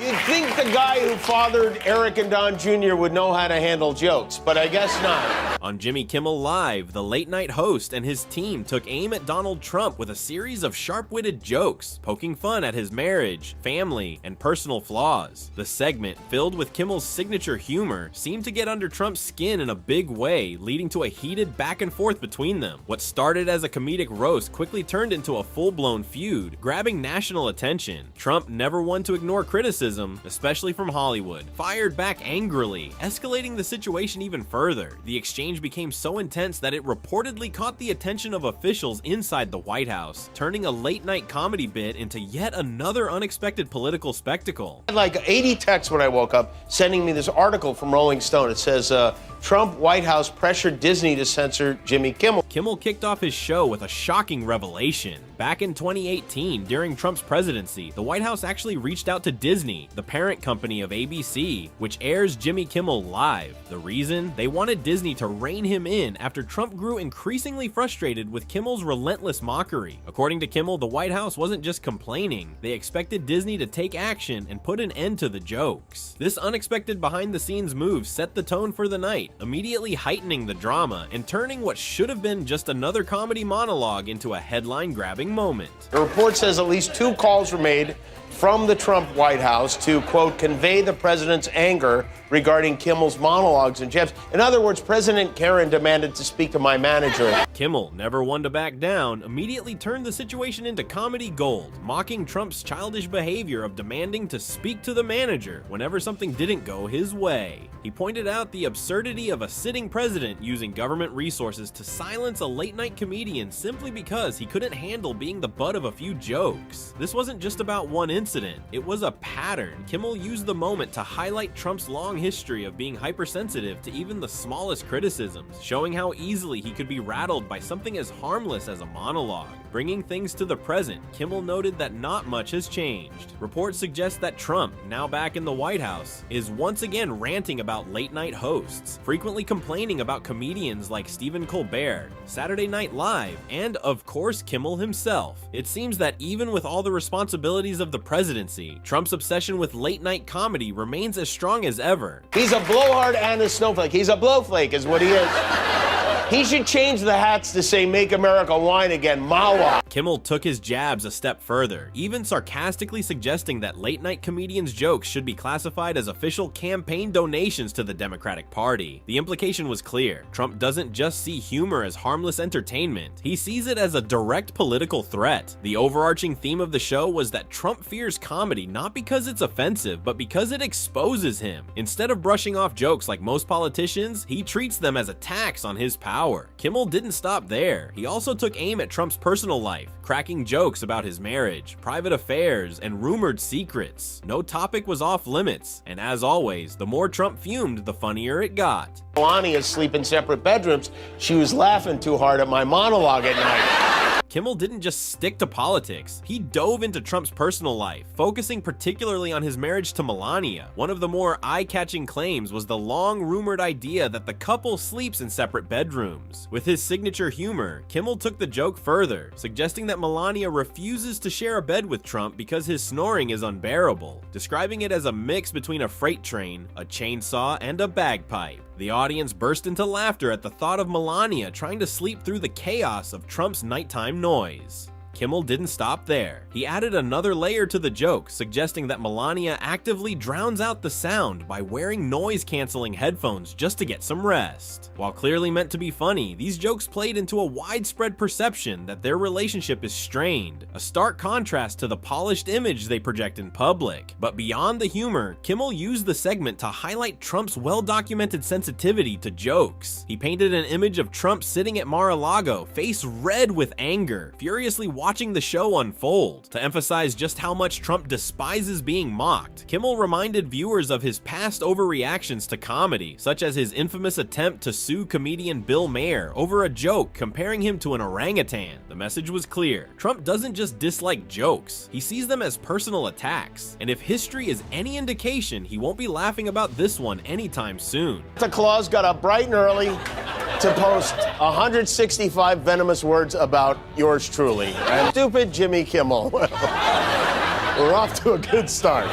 You'd think the guy who fathered Eric and Don Jr. would know how to handle jokes, but I guess not. On Jimmy Kimmel Live, the late-night host and his team took aim at Donald Trump with a series of sharp-witted jokes, poking fun at his marriage, family, and personal flaws. The segment, filled with Kimmel's signature humor, seemed to get under Trump's skin in a big way, leading to a heated back and forth between them. What started as a comedic roast quickly turned into a full-blown feud, grabbing national attention. Trump, never one to ignore criticism, especially from Hollywood, fired back angrily, escalating the situation even further. The exchange became so intense that it reportedly caught the attention of officials inside the White House, turning a late-night comedy bit into yet another unexpected political spectacle. I had like 80 texts when I woke up sending me this article from Rolling Stone. It says, Trump White House pressured Disney to censor Jimmy Kimmel. Kimmel kicked off his show with a shocking revelation. Back in 2018, during Trump's presidency, the White House actually reached out to Disney, the parent company of ABC, which airs Jimmy Kimmel Live. The reason? They wanted Disney to rein him in after Trump grew increasingly frustrated with Kimmel's relentless mockery. According to Kimmel, the White House wasn't just complaining, they expected Disney to take action and put an end to the jokes. This unexpected behind-the-scenes move set the tone for the night, immediately heightening the drama and turning what should have been just another comedy monologue into a headline-grabbing moment. The report says at least 2 calls were made from the Trump White House to, quote, convey the president's anger regarding Kimmel's monologues and jabs. In other words, President Karen demanded to speak to my manager. Kimmel, never one to back down, immediately turned the situation into comedy gold, mocking Trump's childish behavior of demanding to speak to the manager whenever something didn't go his way. He pointed out the absurdity of a sitting president using government resources to silence a late-night comedian simply because he couldn't handle being the butt of a few jokes. This wasn't just about one incident, it was a pattern. Kimmel used the moment to highlight Trump's long history of being hypersensitive to even the smallest criticisms, showing how easily he could be rattled by something as harmless as a monologue. Bringing things to the present, Kimmel noted that not much has changed. Reports suggest that Trump, now back in the White House, is once again ranting about late-night hosts, frequently complaining about comedians like Stephen Colbert, Saturday Night Live, and of course Kimmel himself. It seems that even with all the responsibilities of the presidency, Trump's obsession with late-night comedy remains as strong as ever. He's a blowhard and a snowflake. He's a blowflake is what he is. He should change the hats to say, make America whine again, Mawa. Kimmel took his jabs a step further, even sarcastically suggesting that late-night comedians' jokes should be classified as official campaign donations to the Democratic Party. The implication was clear. Trump doesn't just see humor as harmless entertainment, he sees it as a direct political threat. The overarching theme of the show was that Trump fears comedy not because it's offensive, but because it exposes him. Instead of brushing off jokes like most politicians, he treats them as attacks on his power. Kimmel didn't stop there. He also took aim at Trump's personal life, cracking jokes about his marriage, private affairs, and rumored secrets. No topic was off limits, and as always, the more Trump fumed, the funnier it got. Melania sleep in separate bedrooms. She was laughing too hard at my monologue at night. Kimmel didn't just stick to politics, he dove into Trump's personal life, focusing particularly on his marriage to Melania. One of the more eye-catching claims was the long-rumored idea that the couple sleeps in separate bedrooms. With his signature humor, Kimmel took the joke further, suggesting that Melania refuses to share a bed with Trump because his snoring is unbearable, describing it as a mix between a freight train, a chainsaw, and a bagpipe. The audience burst into laughter at the thought of Melania trying to sleep through the chaos of Trump's nighttime noise. Kimmel didn't stop there. He added another layer to the joke, suggesting that Melania actively drowns out the sound by wearing noise-canceling headphones just to get some rest. While clearly meant to be funny, these jokes played into a widespread perception that their relationship is strained, a stark contrast to the polished image they project in public. But beyond the humor, Kimmel used the segment to highlight Trump's well-documented sensitivity to jokes. He painted an image of Trump sitting at Mar-a-Lago, face red with anger, furiously watching the show unfold. To emphasize just how much Trump despises being mocked, Kimmel reminded viewers of his past overreactions to comedy, such as his infamous attempt to sue comedian Bill Maher over a joke comparing him to an orangutan. The message was clear. Trump doesn't just dislike jokes, he sees them as personal attacks. And if history is any indication, he won't be laughing about this one anytime soon. Santa Claus got up bright and early to post 165 venomous words about yours truly. And stupid Jimmy Kimmel. We're off to a good start.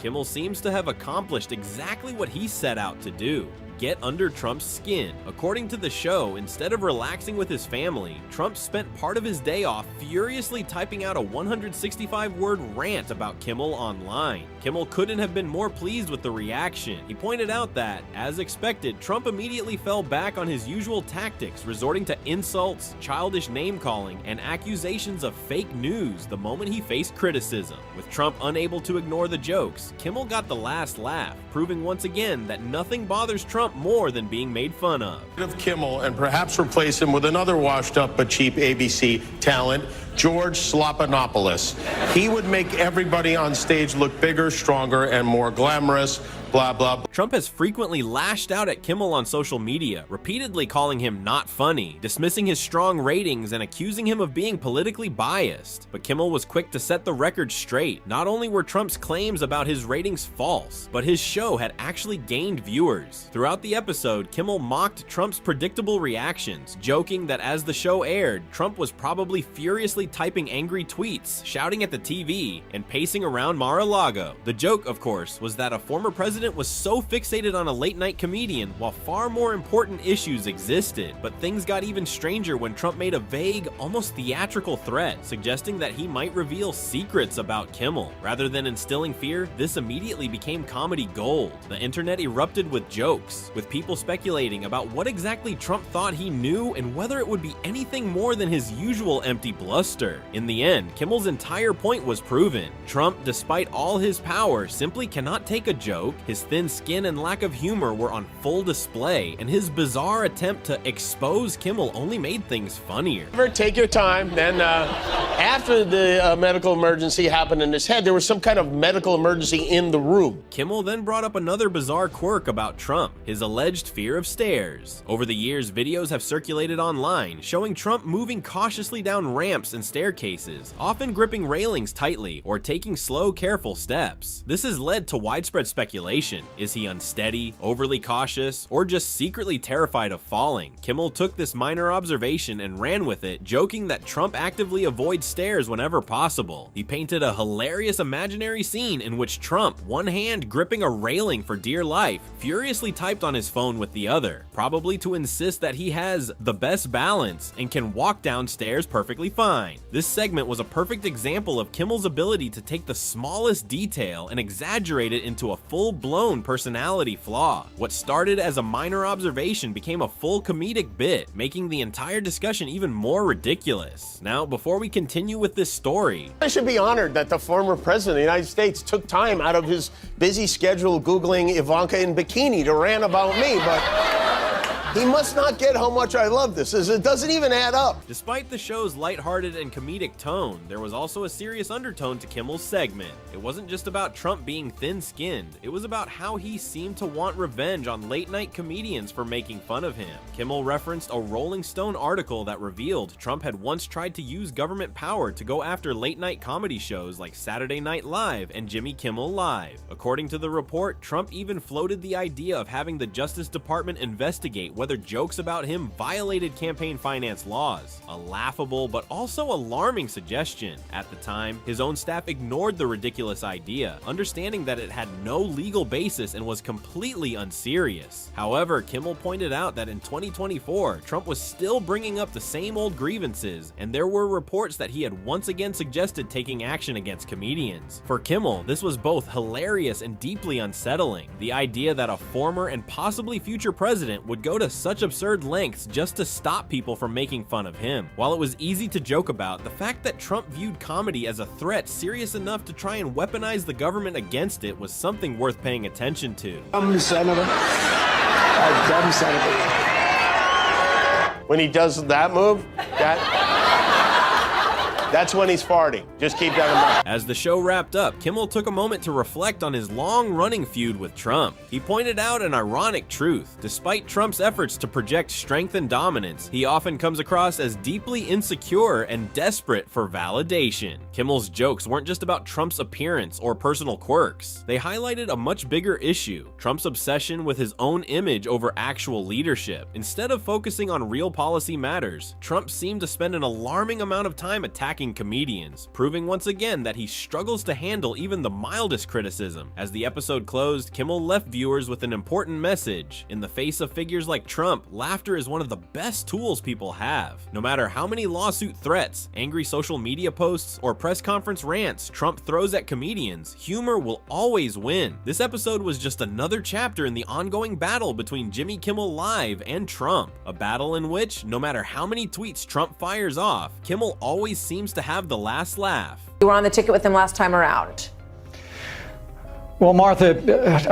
Kimmel seems to have accomplished exactly what he set out to do: get under Trump's skin. According to the show, instead of relaxing with his family, Trump spent part of his day off furiously typing out a 165-word rant about Kimmel online. Kimmel couldn't have been more pleased with the reaction. He pointed out that, as expected, Trump immediately fell back on his usual tactics, resorting to insults, childish name-calling, and accusations of fake news the moment he faced criticism. With Trump unable to ignore the jokes, Kimmel got the last laugh, proving once again that nothing bothers Trump more than being made fun of. Of Kimmel and perhaps replace him with another washed up but cheap ABC talent, George Slopanopoulos. He would make everybody on stage look bigger, stronger, and more glamorous. Blah, blah, blah. Trump has frequently lashed out at Kimmel on social media, repeatedly calling him not funny, dismissing his strong ratings, and accusing him of being politically biased. But Kimmel was quick to set the record straight. Not only were Trump's claims about his ratings false, but his show had actually gained viewers. Throughout the episode, Kimmel mocked Trump's predictable reactions, joking that as the show aired, Trump was probably furiously typing angry tweets, shouting at the TV, and pacing around Mar-a-Lago. The joke, of course, was that a former president was so fixated on a late-night comedian while far more important issues existed. But things got even stranger when Trump made a vague, almost theatrical threat, suggesting that he might reveal secrets about Kimmel. Rather than instilling fear, this immediately became comedy gold. The internet erupted with jokes, with people speculating about what exactly Trump thought he knew and whether it would be anything more than his usual empty bluster. In the end, Kimmel's entire point was proven. Trump, despite all his power, simply cannot take a joke. His thin skin and lack of humor were on full display, and his bizarre attempt to expose Kimmel only made things funnier. Take your time. Then after the medical emergency happened in his head, there was some kind of medical emergency in the room. Kimmel then brought up another bizarre quirk about Trump, his alleged fear of stairs. Over the years, videos have circulated online showing Trump moving cautiously down ramps and staircases, often gripping railings tightly or taking slow, careful steps. This has led to widespread speculation. Is he unsteady, overly cautious, or just secretly terrified of falling? Kimmel took this minor observation and ran with it, joking that Trump actively avoids stairs whenever possible. He painted a hilarious imaginary scene in which Trump, one hand gripping a railing for dear life, furiously typed on his phone with the other, probably to insist that he has the best balance and can walk downstairs perfectly fine. This segment was a perfect example of Kimmel's ability to take the smallest detail and exaggerate it into a full-blown personality flaw. What started as a minor observation became a full comedic bit, making the entire discussion even more ridiculous. Now, before we continue with this story, I should be honored that the former president of the United States took time out of his busy schedule Googling Ivanka in bikini to rant about me, but he must not get how much I love this. It doesn't even add up. Despite the show's lighthearted and comedic tone, there was also a serious undertone to Kimmel's segment. It wasn't just about Trump being thin-skinned, it was about how he seemed to want revenge on late-night comedians for making fun of him. Kimmel referenced a Rolling Stone article that revealed Trump had once tried to use government power to go after late-night comedy shows like Saturday Night Live and Jimmy Kimmel Live. According to the report, Trump even floated the idea of having the Justice Department investigate whether jokes about him violated campaign finance laws. A laughable but also alarming suggestion. At the time, his own staff ignored the ridiculous idea, understanding that it had no legal basis and was completely unserious. However, Kimmel pointed out that in 2024, Trump was still bringing up the same old grievances, and there were reports that he had once again suggested taking action against comedians. For Kimmel, this was both hilarious and deeply unsettling. The idea that a former and possibly future president would go to such absurd lengths just to stop people from making fun of him. While it was easy to joke about, the fact that Trump viewed comedy as a threat serious enough to try and weaponize the government against it was something worth paying attention to. Dumb son of a dumb son of a. When he does that move, that's when he's farting. Just keep that in mind. As the show wrapped up, Kimmel took a moment to reflect on his long-running feud with Trump. He pointed out an ironic truth. Despite Trump's efforts to project strength and dominance, he often comes across as deeply insecure and desperate for validation. Kimmel's jokes weren't just about Trump's appearance or personal quirks. They highlighted a much bigger issue: Trump's obsession with his own image over actual leadership. Instead of focusing on real policy matters, Trump seemed to spend an alarming amount of time attacking attacking comedians, proving once again that he struggles to handle even the mildest criticism. As the episode closed, Kimmel left viewers with an important message. In the face of figures like Trump, laughter is one of the best tools people have. No matter how many lawsuit threats, angry social media posts, or press conference rants Trump throws at comedians, humor will always win. This episode was just another chapter in the ongoing battle between Jimmy Kimmel Live and Trump, a battle in which, no matter how many tweets Trump fires off, Kimmel always seems to have the last laugh. You were on the ticket with him last time around. Well, Martha,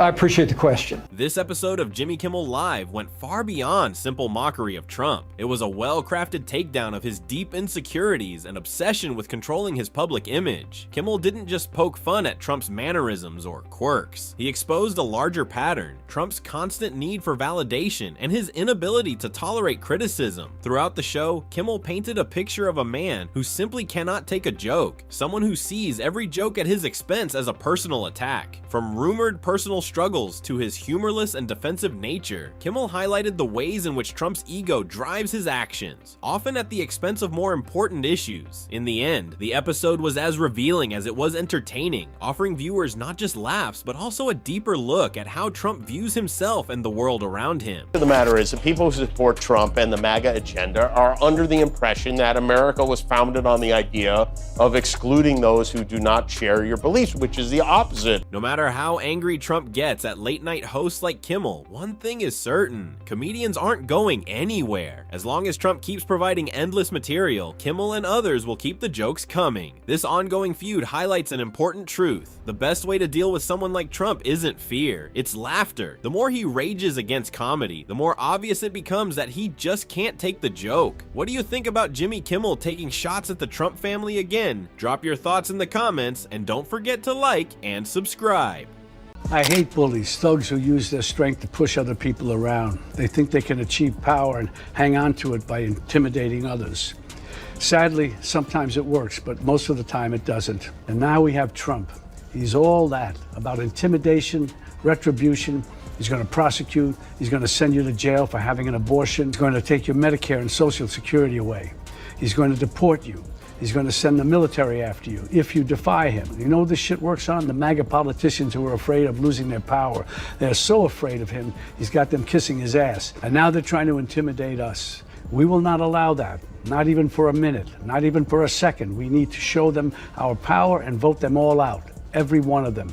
I appreciate the question. This episode of Jimmy Kimmel Live went far beyond simple mockery of Trump. It was a well-crafted takedown of his deep insecurities and obsession with controlling his public image. Kimmel didn't just poke fun at Trump's mannerisms or quirks. He exposed a larger pattern: Trump's constant need for validation and his inability to tolerate criticism. Throughout the show, Kimmel painted a picture of a man who simply cannot take a joke, someone who sees every joke at his expense as a personal attack. From rumored personal struggles to his humorless and defensive nature, Kimmel highlighted the ways in which Trump's ego drives his actions, often at the expense of more important issues. In the end, the episode was as revealing as it was entertaining, offering viewers not just laughs, but also a deeper look at how Trump views himself and the world around him. The matter is that people who support Trump and the MAGA agenda are under the impression that America was founded on the idea of excluding those who do not share your beliefs, which is the opposite. No matter how angry Trump gets at late-night hosts like Kimmel, one thing is certain: comedians aren't going anywhere. As long as Trump keeps providing endless material, Kimmel and others will keep the jokes coming. This ongoing feud highlights an important truth: the best way to deal with someone like Trump isn't fear, it's laughter. The more he rages against comedy, the more obvious it becomes that he just can't take the joke. What do you think about Jimmy Kimmel taking shots at the Trump family again? Drop your thoughts in the comments, and don't forget to like and subscribe. I hate bullies, thugs who use their strength to push other people around. They think they can achieve power and hang on to it by intimidating others. Sadly, sometimes it works, but most of the time it doesn't. And now we have Trump. He's all that, about intimidation, retribution. He's going to prosecute. He's going to send you to jail for having an abortion. He's going to take your Medicare and Social Security away. He's going to deport you. He's going to send the military after you if you defy him. You know who this shit works on? The MAGA politicians who are afraid of losing their power. They're so afraid of him, he's got them kissing his ass. And now they're trying to intimidate us. We will not allow that, not even for a minute, not even for a second. We need to show them our power and vote them all out, every one of them.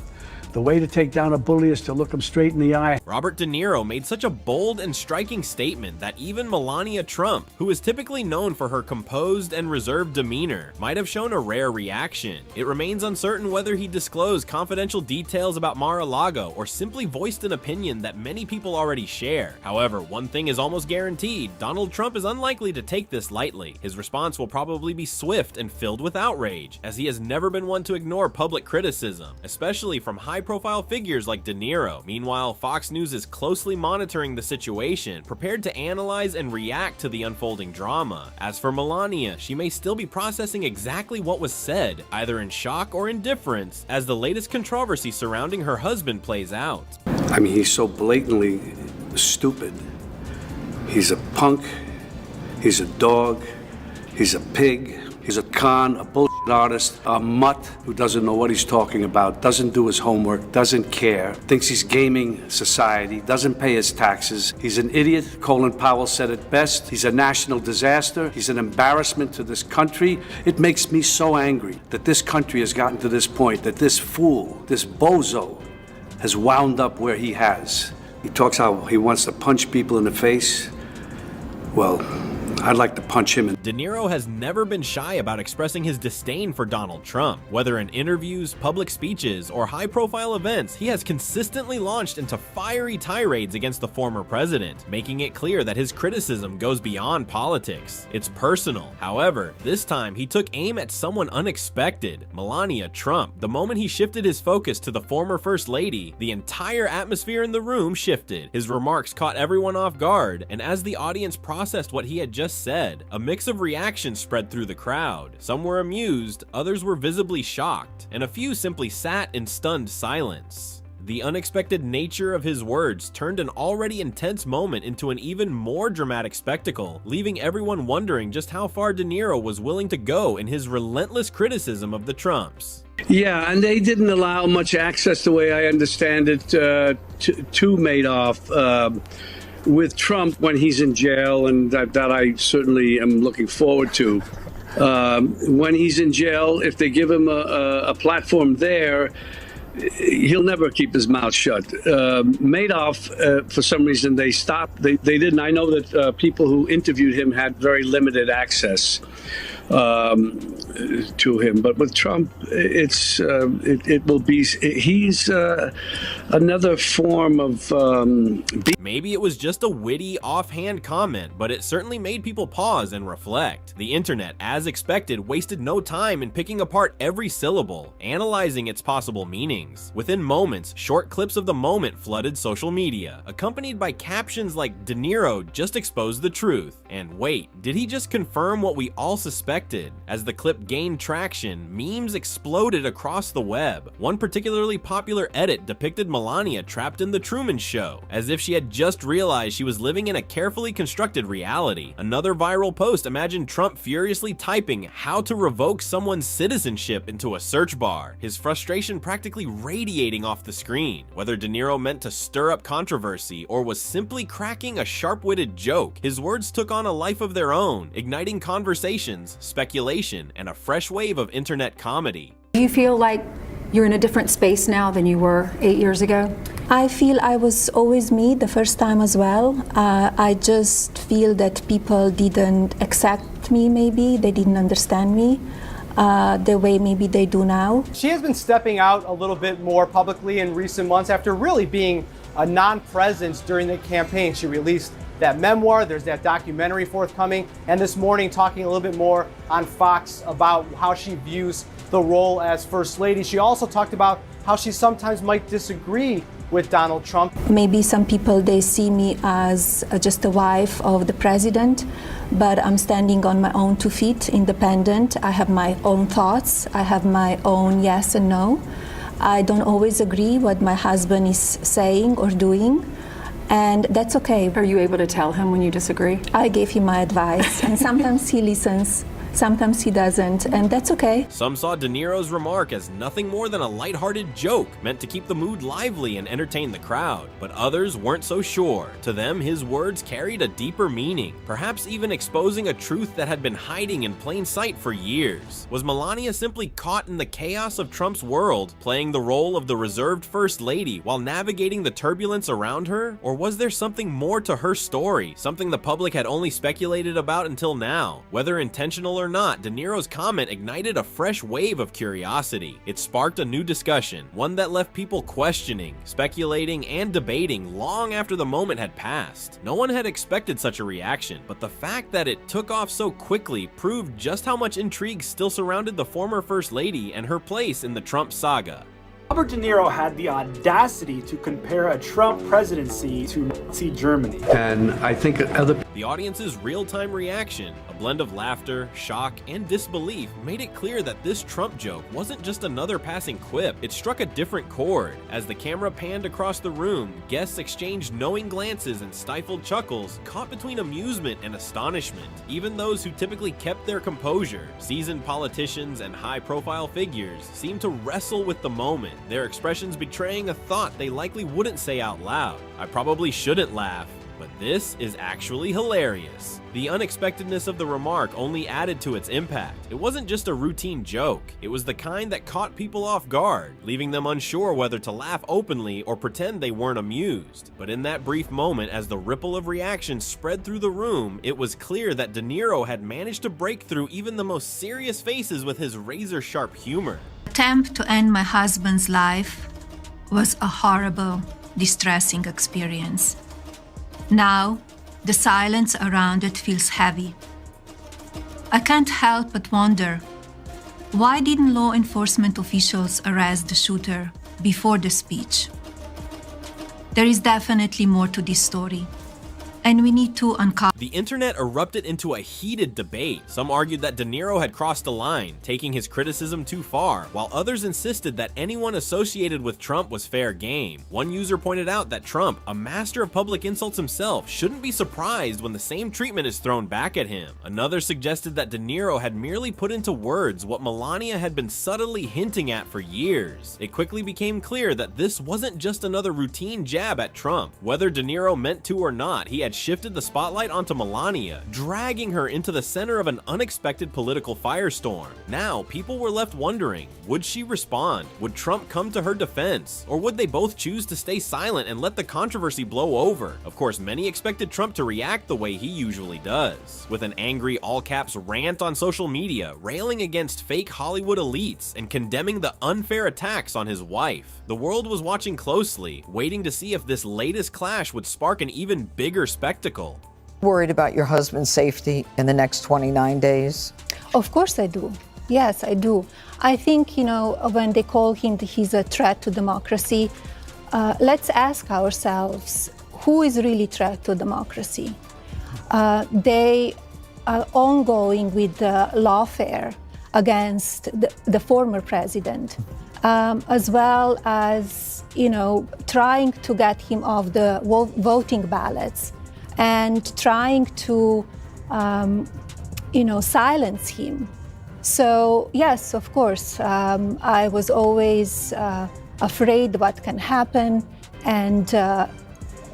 The way to take down a bully is to look him straight in the eye. Robert De Niro made such a bold and striking statement that even Melania Trump, who is typically known for her composed and reserved demeanor, might have shown a rare reaction. It remains uncertain whether he disclosed confidential details about Mar-a-Lago or simply voiced an opinion that many people already share. However, one thing is almost guaranteed: Donald Trump is unlikely to take this lightly. His response will probably be swift and filled with outrage, as he has never been one to ignore public criticism, especially from high-profile figures like De Niro. Meanwhile, Fox News is closely monitoring the situation, prepared to analyze and react to the unfolding drama. As for Melania, she may still be processing exactly what was said, either in shock or indifference, as the latest controversy surrounding her husband plays out. I mean, he's so blatantly stupid. He's a punk, he's a dog, he's a pig, he's a con, a bullshit artist, a mutt who doesn't know what he's talking about, doesn't do his homework, doesn't care, thinks he's gaming society, doesn't pay his taxes. He's an idiot. Colin Powell said it best. He's a national disaster. He's an embarrassment to this country. It makes me so angry that this country has gotten to this point, that this fool, this bozo, has wound up where he has. He talks how he wants to punch people in the face. Well, I'd like to punch him. De Niro has never been shy about expressing his disdain for Donald Trump. Whether in interviews, public speeches, or high-profile events, he has consistently launched into fiery tirades against the former president, making it clear that his criticism goes beyond politics. It's personal. However, this time he took aim at someone unexpected: Melania Trump. The moment he shifted his focus to the former First Lady, the entire atmosphere in the room shifted. His remarks caught everyone off guard, and as the audience processed what he had just said, a mix of reactions spread through the crowd. Some were amused, others were visibly shocked, and a few simply sat in stunned silence. The unexpected nature of his words turned an already intense moment into an even more dramatic spectacle, leaving everyone wondering just how far De Niro was willing to go in his relentless criticism of the Trumps. Yeah, and they didn't allow much access, the way I understand it, to Madoff with Trump when he's in jail, and that I certainly am looking forward to. When he's in jail, if they give him a platform there, he'll never keep his mouth shut. Madoff, for some reason, they stopped. They didn't. I know that people who interviewed him had very limited access to him. But with Trump, it will be. He's another form of. Maybe it was just a witty, offhand comment, but it certainly made people pause and reflect. The internet, as expected, wasted no time in picking apart every syllable, analyzing its possible meanings. Within moments, short clips of the moment flooded social media, accompanied by captions like "De Niro just exposed the truth," and "Wait, did he just confirm what we all suspected?" As the clip gained traction, memes exploded across the web. One particularly popular edit depicted Melania trapped in the Truman Show, as if she had just realized she was living in a carefully constructed reality. Another viral post imagined Trump furiously typing how to revoke someone's citizenship into a search bar, his frustration practically radiating off the screen. Whether De Niro meant to stir up controversy or was simply cracking a sharp-witted joke, his words took on a life of their own, igniting conversations, speculation, and a fresh wave of internet comedy. Do you feel like you're in a different space now than you were 8 years ago? I feel I was always me the first time as well. I just feel that people didn't accept me, maybe. They didn't understand me the way maybe they do now. She has been stepping out a little bit more publicly in recent months after really being a non-presence during the campaign. She released that memoir, there's that documentary forthcoming, and this morning talking a little bit more on Fox about how she views the role as First Lady. She also talked about how she sometimes might disagree with Donald Trump. Maybe some people, they see me as just a wife of the president, but I'm standing on my own 2 feet, independent. I have my own thoughts. I have my own yes and no. I don't always agree what my husband is saying or doing, and that's okay. Are you able to tell him when you disagree? I gave him my advice, and sometimes he listens. Sometimes he doesn't, and that's okay. Some saw De Niro's remark as nothing more than a lighthearted joke meant to keep the mood lively and entertain the crowd, but others weren't so sure. To them, his words carried a deeper meaning, perhaps even exposing a truth that had been hiding in plain sight for years. Was Melania simply caught in the chaos of Trump's world, playing the role of the reserved First Lady while navigating the turbulence around her? Or was there something more to her story, something the public had only speculated about until now? Whether intentional or not, De Niro's comment ignited a fresh wave of curiosity. It sparked a new discussion, one that left people questioning, speculating, and debating long after the moment had passed. No one had expected such a reaction, but the fact that it took off so quickly proved just how much intrigue still surrounded the former First Lady and her place in the Trump saga. Robert De Niro had the audacity to compare a Trump presidency to Nazi Germany. And I think The audience's real-time reaction, a blend of laughter, shock, and disbelief, made it clear that this Trump joke wasn't just another passing quip. It struck a different chord. As the camera panned across the room, guests exchanged knowing glances and stifled chuckles, caught between amusement and astonishment. Even those who typically kept their composure, seasoned politicians and high-profile figures, seemed to wrestle with the moment, their expressions betraying a thought they likely wouldn't say out loud. I probably shouldn't laugh, but this is actually hilarious. The unexpectedness of the remark only added to its impact. It wasn't just a routine joke, it was the kind that caught people off guard, leaving them unsure whether to laugh openly or pretend they weren't amused. But in that brief moment, as the ripple of reaction spread through the room, it was clear that De Niro had managed to break through even the most serious faces with his razor-sharp humor. Attempt to end my husband's life was a horrible, distressing experience. Now, the silence around it feels heavy. I can't help but wonder, why didn't law enforcement officials arrest the shooter before the speech? There is definitely more to this story. and we need to uncover. The internet erupted into a heated debate. Some argued that De Niro had crossed a line, taking his criticism too far, while others insisted that anyone associated with Trump was fair game. One user pointed out that Trump, a master of public insults himself, shouldn't be surprised when the same treatment is thrown back at him. Another suggested that De Niro had merely put into words what Melania had been subtly hinting at for years. It quickly became clear that this wasn't just another routine jab at Trump. Whether De Niro meant to or not, he had shifted the spotlight onto Melania, dragging her into the center of an unexpected political firestorm. Now, people were left wondering, would she respond? Would Trump come to her defense? Or would they both choose to stay silent and let the controversy blow over? Of course, many expected Trump to react the way he usually does, with an angry all-caps rant on social media, railing against fake Hollywood elites and condemning the unfair attacks on his wife. The world was watching closely, waiting to see if this latest clash would spark an even bigger spectacle. Worried about your husband's safety in the next 29 days? Of course I do. Yes, I do. I think, when they call him, he's a threat to democracy, let's ask ourselves, who is really a threat to democracy? They are ongoing with the lawfare against the former president, as well as, trying to get him off the voting ballots and trying to, silence him. So, yes, of course, I was always afraid what can happen, and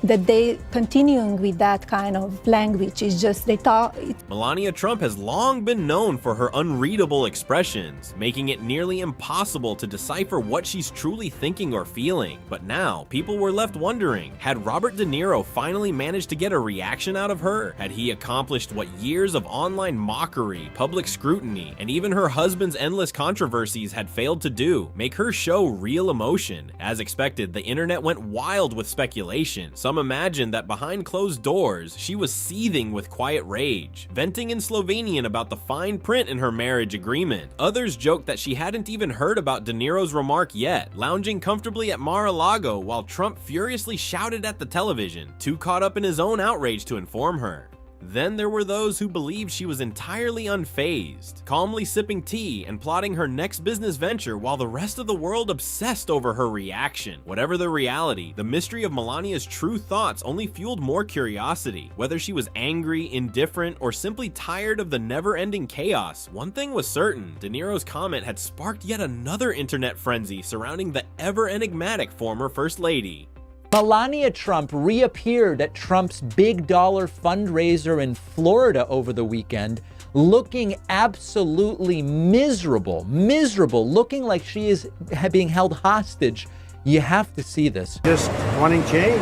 that they continuing with that kind of language is just, they thought. Melania Trump has long been known for her unreadable expressions, making it nearly impossible to decipher what she's truly thinking or feeling. But now, people were left wondering, had Robert De Niro finally managed to get a reaction out of her? Had he accomplished what years of online mockery, public scrutiny, and even her husband's endless controversies had failed to do? Make her show real emotion. As expected, the internet went wild with speculation. Some imagined that behind closed doors, she was seething with quiet rage, venting in Slovenian about the fine print in her marriage agreement. Others joked that she hadn't even heard about De Niro's remark yet, lounging comfortably at Mar-a-Lago while Trump furiously shouted at the television, too caught up in his own outrage to inform her. Then there were those who believed she was entirely unfazed, calmly sipping tea and plotting her next business venture while the rest of the world obsessed over her reaction. Whatever the reality, the mystery of Melania's true thoughts only fueled more curiosity. Whether she was angry, indifferent, or simply tired of the never-ending chaos, one thing was certain: De Niro's comment had sparked yet another internet frenzy surrounding the ever-enigmatic former First Lady. Melania Trump reappeared at Trump's big dollar fundraiser in Florida over the weekend, looking absolutely miserable, looking like she is being held hostage. You have to see this. Just wanting change.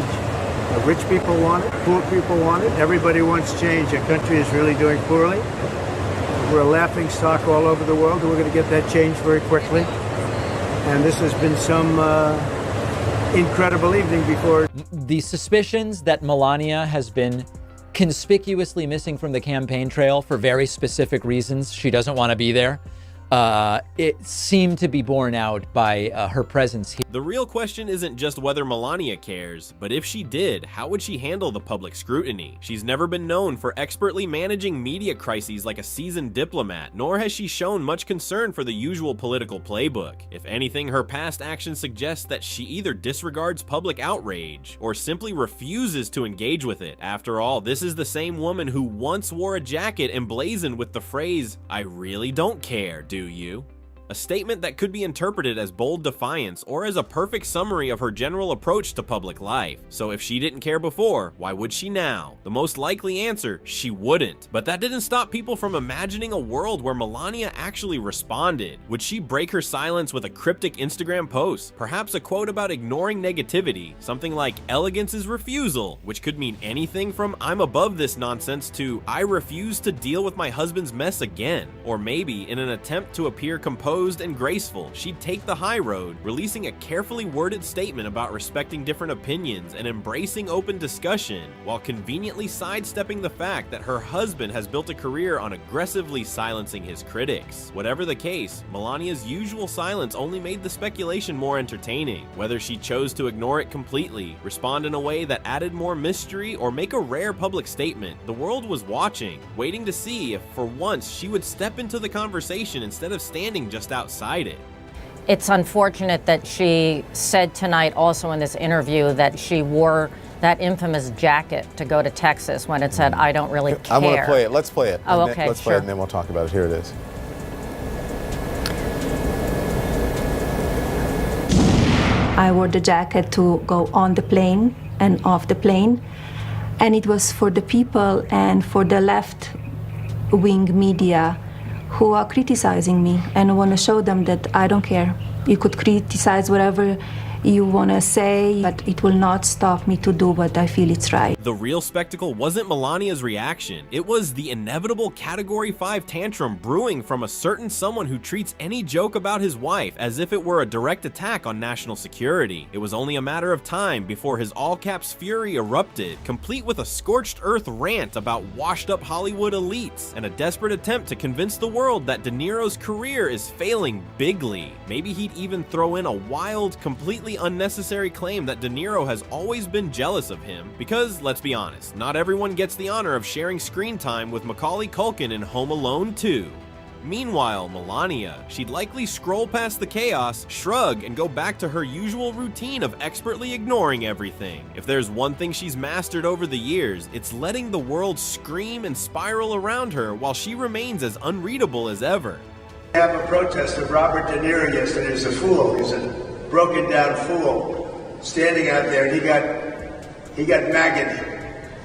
The rich people want it, poor people want it, everybody wants change. Our country is really doing poorly. We're a laughing stock all over the world, and we're going to get that change very quickly. And this has been some incredible evening before. The suspicions that Melania has been conspicuously missing from the campaign trail for very specific reasons. She doesn't want to be there. It seemed to be borne out by her presence here. The real question isn't just whether Melania cares, but if she did, how would she handle the public scrutiny? She's never been known for expertly managing media crises like a seasoned diplomat, nor has she shown much concern for the usual political playbook. If anything, her past actions suggest that she either disregards public outrage or simply refuses to engage with it. After all, this is the same woman who once wore a jacket emblazoned with the phrase, "I really don't care, do you?" A statement that could be interpreted as bold defiance or as a perfect summary of her general approach to public life. So if she didn't care before, why would she now? The most likely answer, she wouldn't. But that didn't stop people from imagining a world where Melania actually responded. Would she break her silence with a cryptic Instagram post? Perhaps a quote about ignoring negativity, something like "elegance is refusal," which could mean anything from "I'm above this nonsense" to "I refuse to deal with my husband's mess again." Or maybe, in an attempt to appear composed composed and graceful, she'd take the high road, releasing a carefully worded statement about respecting different opinions and embracing open discussion, while conveniently sidestepping the fact that her husband has built a career on aggressively silencing his critics. Whatever the case, Melania's usual silence only made the speculation more entertaining. Whether she chose to ignore it completely, respond in a way that added more mystery, or make a rare public statement, the world was watching, waiting to see if for once she would step into the conversation instead of standing just outside it. It's unfortunate that she said tonight also in this interview that she wore that infamous jacket to go to Texas when it said, "I don't really care." I'm going to play it. Let's play it. Oh, okay, Let's play it and then we'll talk about it. Here it is. I wore the jacket to go on the plane and off the plane, and it was for the people and for the left-wing media who are criticizing me, and I want to show them that I don't care. You could criticize whatever you want to say, but it will not stop me to do what I feel it's right. The real spectacle wasn't Melania's reaction. It was the inevitable Category 5 tantrum brewing from a certain someone who treats any joke about his wife as if it were a direct attack on national security. It was only a matter of time before his all-caps fury erupted, complete with a scorched earth rant about washed-up Hollywood elites and a desperate attempt to convince the world that De Niro's career is failing bigly. Maybe he'd even throw in a wild, completely unnecessary claim that De Niro has always been jealous of him, because, let's be honest, not everyone gets the honor of sharing screen time with Macaulay Culkin in Home Alone 2. Meanwhile, Melania, she'd likely scroll past the chaos, shrug, and go back to her usual routine of expertly ignoring everything. If there's one thing she's mastered over the years, it's letting the world scream and spiral around her while she remains as unreadable as ever. We have a protest of Robert De Niro yesterday as a fool. He's a broken down fool standing out there. He got maggot.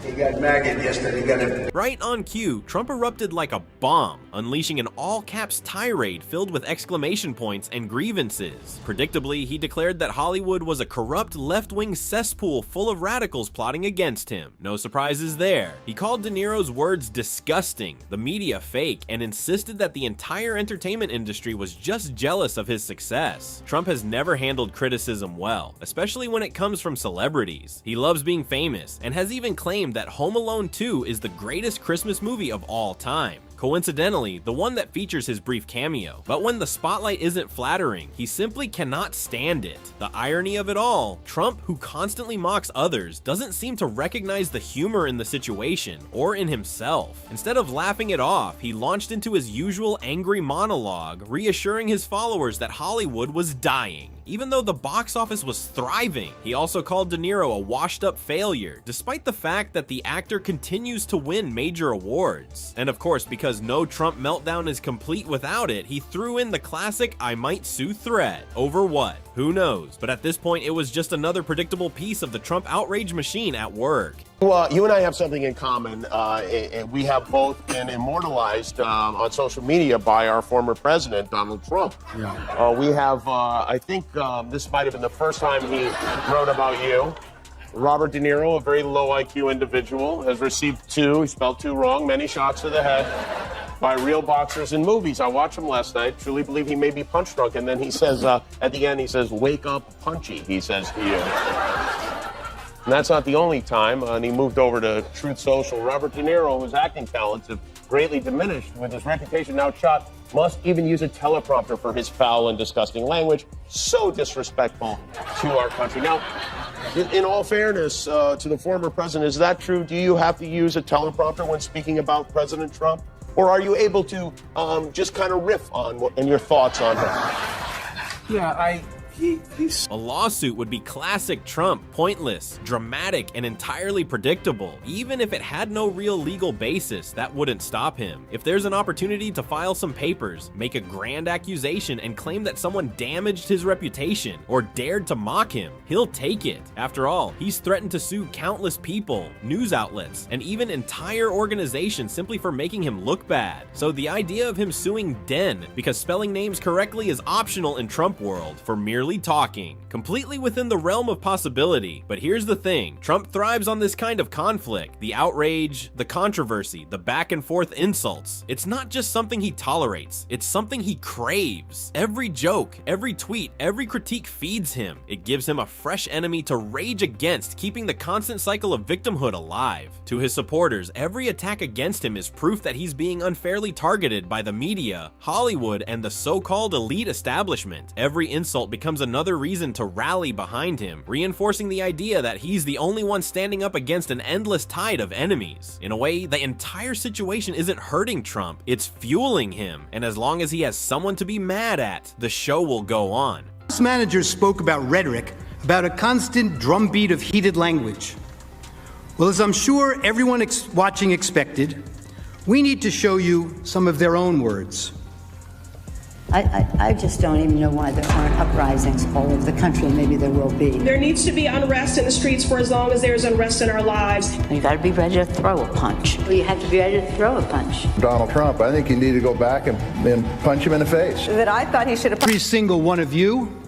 He got maggot yesterday. Right on cue, Trump erupted like a bomb, unleashing an all-caps tirade filled with exclamation points and grievances. Predictably, he declared that Hollywood was a corrupt left-wing cesspool full of radicals plotting against him. No surprises there. He called De Niro's words disgusting, the media fake, and insisted that the entire entertainment industry was just jealous of his success. Trump has never handled criticism well, especially when it comes from celebrities. He loves being famous, and has even claimed that Home Alone 2 is the greatest Christmas movie of all time. Coincidentally, the one that features his brief cameo. But when the spotlight isn't flattering, he simply cannot stand it. The irony of it all, Trump, who constantly mocks others, doesn't seem to recognize the humor in the situation, or in himself. Instead of laughing it off, he launched into his usual angry monologue, reassuring his followers that Hollywood was dying. Even though the box office was thriving, he also called De Niro a washed-up failure, despite the fact that the actor continues to win major awards. And of course, because no Trump meltdown is complete without it, he threw in the classic "I might sue" threat. Over what? Who knows? But at this point, it was just another predictable piece of the Trump outrage machine at work. Well, you and I have something in common. We have both been immortalized on social media by our former president, Donald Trump. Yeah. We have, I think this might have been the first time he wrote about you. Robert De Niro, a very low IQ individual, has received he spelled two wrong, many shots to the head by real boxers in movies. I watched him last night, truly believe he may be punch drunk, and then he says, at the end, he says, "Wake up, punchy," he says to you. And that's not the only time, and he moved over to Truth Social. Robert De Niro, whose acting talents have greatly diminished with his reputation now shot, must even use a teleprompter for his foul and disgusting language. So disrespectful to our country. Now, in all fairness to the former president, is that true? Do you have to use a teleprompter when speaking about President Trump? Or are you able to just kind of riff on your thoughts on him? Yeah, A lawsuit would be classic Trump, pointless, dramatic, and entirely predictable. Even if it had no real legal basis, that wouldn't stop him. If there's an opportunity to file some papers, make a grand accusation, and claim that someone damaged his reputation or dared to mock him, he'll take it. After all, he's threatened to sue countless people, news outlets, and even entire organizations simply for making him look bad. So the idea of him suing Den because spelling names correctly is optional in Trump world for merely really talking. Completely within the realm of possibility. But here's the thing, Trump thrives on this kind of conflict, the outrage, the controversy, the back and forth insults. It's not just something he tolerates, it's something he craves. Every joke, every tweet, every critique feeds him. It gives him a fresh enemy to rage against, keeping the constant cycle of victimhood alive. To his supporters, every attack against him is proof that he's being unfairly targeted by the media, Hollywood, and the so-called elite establishment. Every insult becomes another reason to rally behind him, reinforcing the idea that he's the only one standing up against an endless tide of enemies. In a way, the entire situation isn't hurting Trump, it's fueling him. And as long as he has someone to be mad at, the show will go on. House managers spoke about rhetoric, about a constant drumbeat of heated language. Well, as I'm sure everyone watching expected, we need to show you some of their own words. I just don't even know why there aren't uprisings all over the country. Maybe there will be. There needs to be unrest in the streets for as long as there's unrest in our lives. You got to be ready to throw a punch. You have to be ready to throw a punch. Donald Trump, I think you need to go back and punch him in the face. That I thought he should have. Every single one of you.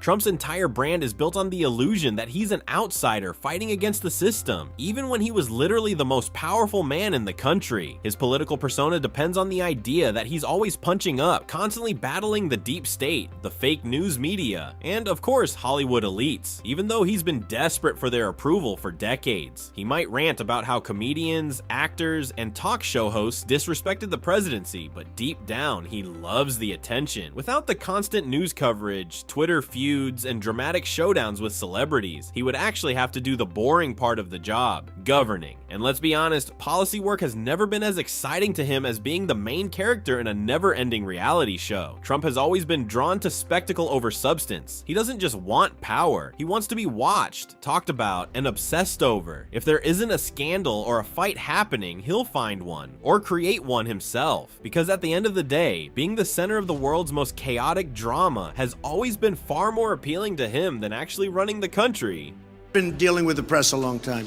Trump's entire brand is built on the illusion that he's an outsider fighting against the system, even when he was literally the most powerful man in the country. His political persona depends on the idea that he's always punching up, constantly battling the deep state, the fake news media, and of course Hollywood elites, even though he's been desperate for their approval for decades. He might rant about how comedians, actors, and talk show hosts disrespected the presidency, but deep down he loves the attention. Without the constant news coverage, Twitter feuds, and dramatic showdowns with celebrities, he would actually have to do the boring part of the job, governing. And let's be honest, policy work has never been as exciting to him as being the main character in a never-ending reality show. Trump has always been drawn to spectacle over substance. He doesn't just want power, he wants to be watched, talked about, and obsessed over. If there isn't a scandal or a fight happening, he'll find one, or create one himself. Because at the end of the day, being the center of the world's most chaotic drama has always been far more appealing to him than actually running the country. Been dealing with the press a long time.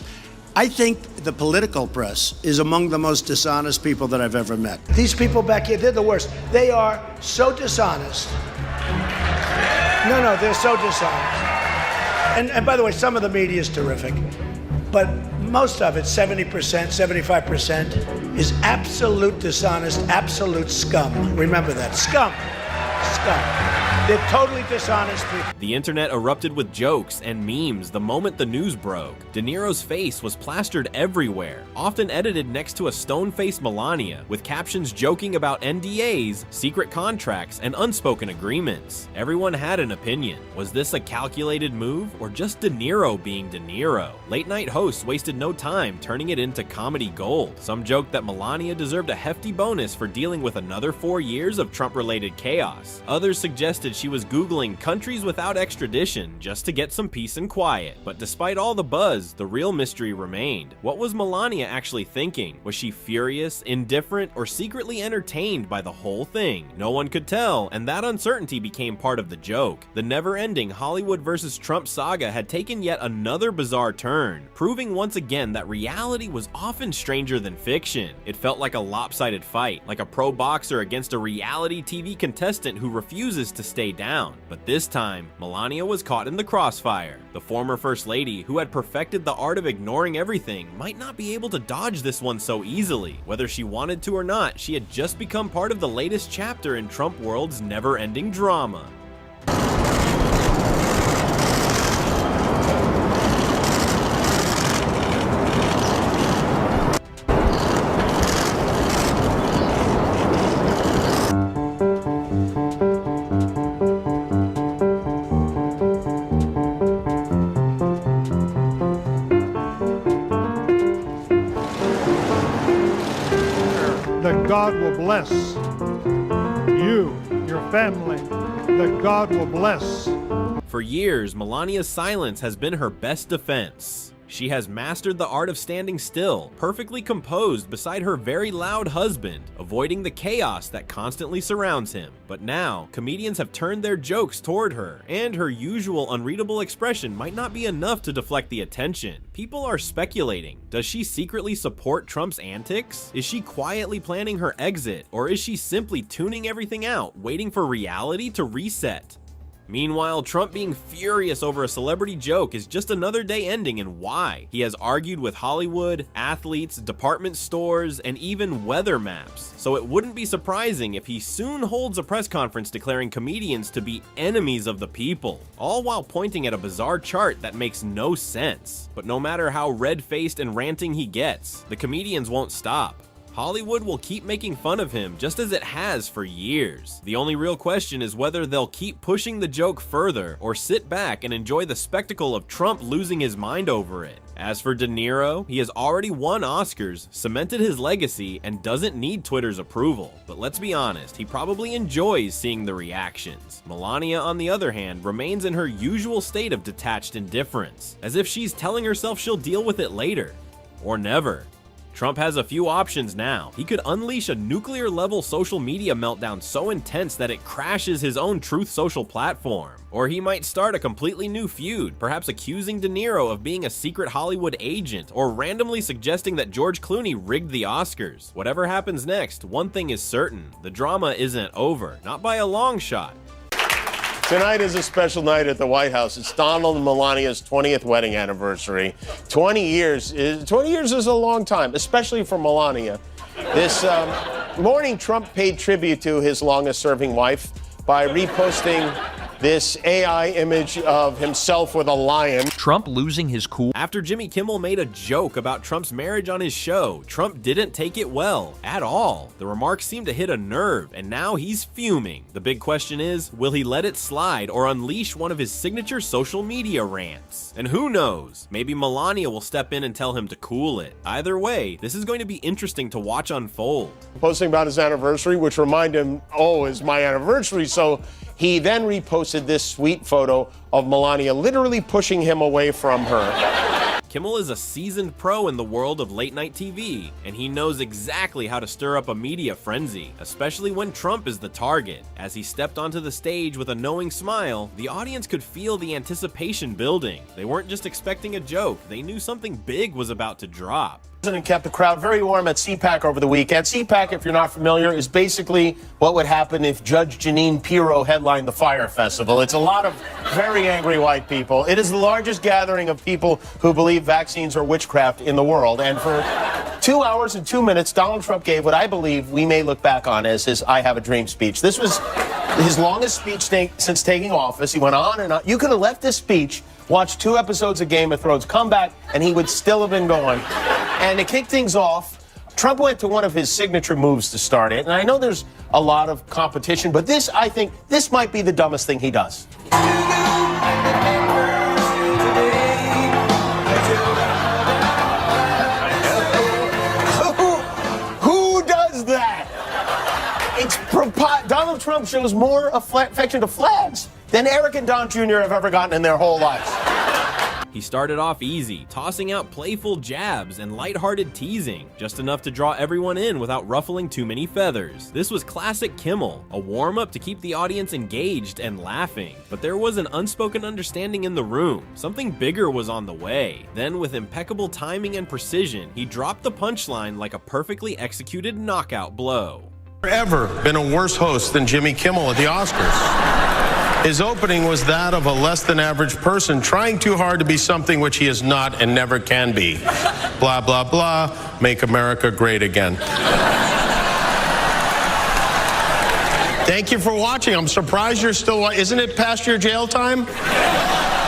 I think the political press is among the most dishonest people that I've ever met. These people back here, they're the worst. They are so dishonest. No, they're so dishonest. And by the way, some of the media is terrific, but most of it, 70%, 75%, is absolute dishonest, absolute scum. Remember that, scum. They're totally dishonest people. The internet erupted with jokes and memes the moment the news broke. De Niro's face was plastered everywhere, often edited next to a stone-faced Melania, with captions joking about NDAs, secret contracts, and unspoken agreements. Everyone had an opinion. Was this a calculated move, or just De Niro being De Niro? Late-night hosts wasted no time turning it into comedy gold. Some joked that Melania deserved a hefty bonus for dealing with another 4 years of Trump-related chaos. Others suggested she was Googling countries without extradition just to get some peace and quiet. But despite all the buzz, the real mystery remained. What was Melania actually thinking? Was she furious, indifferent, or secretly entertained by the whole thing? No one could tell, and that uncertainty became part of the joke. The never-ending Hollywood versus Trump saga had taken yet another bizarre turn, proving once again that reality was often stranger than fiction. It felt like a lopsided fight, like a pro boxer against a reality TV contestant who refuses to stay down. But this time, Melania was caught in the crossfire. The former First Lady, who had perfected the art of ignoring everything, might not be able to dodge this one so easily. Whether she wanted to or not, she had just become part of the latest chapter in Trump world's never-ending drama. That God will bless you, your family, that God will bless. For years, Melania's silence has been her best defense. She has mastered the art of standing still, perfectly composed beside her very loud husband, avoiding the chaos that constantly surrounds him. But now, comedians have turned their jokes toward her, and her usual unreadable expression might not be enough to deflect the attention. People are speculating. Does she secretly support Trump's antics? Is she quietly planning her exit? Or is she simply tuning everything out, waiting for reality to reset? Meanwhile, Trump being furious over a celebrity joke is just another day ending, and why? He has argued with Hollywood, athletes, department stores, and even weather maps. So it wouldn't be surprising if he soon holds a press conference declaring comedians to be enemies of the people, all while pointing at a bizarre chart that makes no sense. But no matter how red-faced and ranting he gets, the comedians won't stop. Hollywood will keep making fun of him just as it has for years. The only real question is whether they'll keep pushing the joke further or sit back and enjoy the spectacle of Trump losing his mind over it. As for De Niro, he has already won Oscars, cemented his legacy, and doesn't need Twitter's approval. But let's be honest, he probably enjoys seeing the reactions. Melania, on the other hand, remains in her usual state of detached indifference, as if she's telling herself she'll deal with it later. Or never. Trump has a few options now. He could unleash a nuclear-level social media meltdown so intense that it crashes his own Truth Social platform. Or he might start a completely new feud, perhaps accusing De Niro of being a secret Hollywood agent, or randomly suggesting that George Clooney rigged the Oscars. Whatever happens next, one thing is certain: the drama isn't over, not by a long shot. Tonight is a special night at the White House. It's Donald and Melania's 20th wedding anniversary. 20 years is a long time, especially for Melania. This morning, Trump paid tribute to his longest-serving wife by reposting this AI image of himself with a lion. Trump losing his cool. After Jimmy Kimmel made a joke about Trump's marriage on his show, Trump didn't take it well at all. The remarks seemed to hit a nerve, and now he's fuming. The big question is, will he let it slide or unleash one of his signature social media rants? And who knows, maybe Melania will step in and tell him to cool it. Either way, this is going to be interesting to watch unfold. Posting about his anniversary, which reminded him, oh, it's my anniversary, so he then reposted this sweet photo of Melania literally pushing him away from her. Kimmel is a seasoned pro in the world of late-night TV, and he knows exactly how to stir up a media frenzy, especially when Trump is the target. As he stepped onto the stage with a knowing smile, the audience could feel the anticipation building. They weren't just expecting a joke, they knew something big was about to drop. The president kept the crowd very warm at CPAC over the weekend. CPAC, if you're not familiar, is basically what would happen if Judge Jeanine Pirro headlined the Fire Festival. It's a lot of very angry white people. It is the largest gathering of people who believe vaccines are witchcraft in the world. And for 2 hours and 2 minutes, Donald Trump gave what I believe we may look back on as his I Have a Dream speech. This was his longest speech since taking office. He went on and on. You could have left this speech, watched 2 episodes of Game of Thrones, come back, and he would still have been going. And to kick things off, Trump went to one of his signature moves to start it. And I know there's a lot of competition, but this, I think, this might be the dumbest thing he does. Who does that? Donald Trump shows more affection to flags than Eric and Don Jr. have ever gotten in their whole lives. He started off easy, tossing out playful jabs and lighthearted teasing, just enough to draw everyone in without ruffling too many feathers. This was classic Kimmel, a warm-up to keep the audience engaged and laughing. But there was an unspoken understanding in the room. Something bigger was on the way. Then, with impeccable timing and precision, he dropped the punchline like a perfectly executed knockout blow. Ever been a worse host than Jimmy Kimmel at the Oscars? His opening was that of a less than average person trying too hard to be something which he is not and never can be. Blah, blah, blah, make America great again. Thank you for watching. I'm surprised you're still watching. Isn't it past your jail time?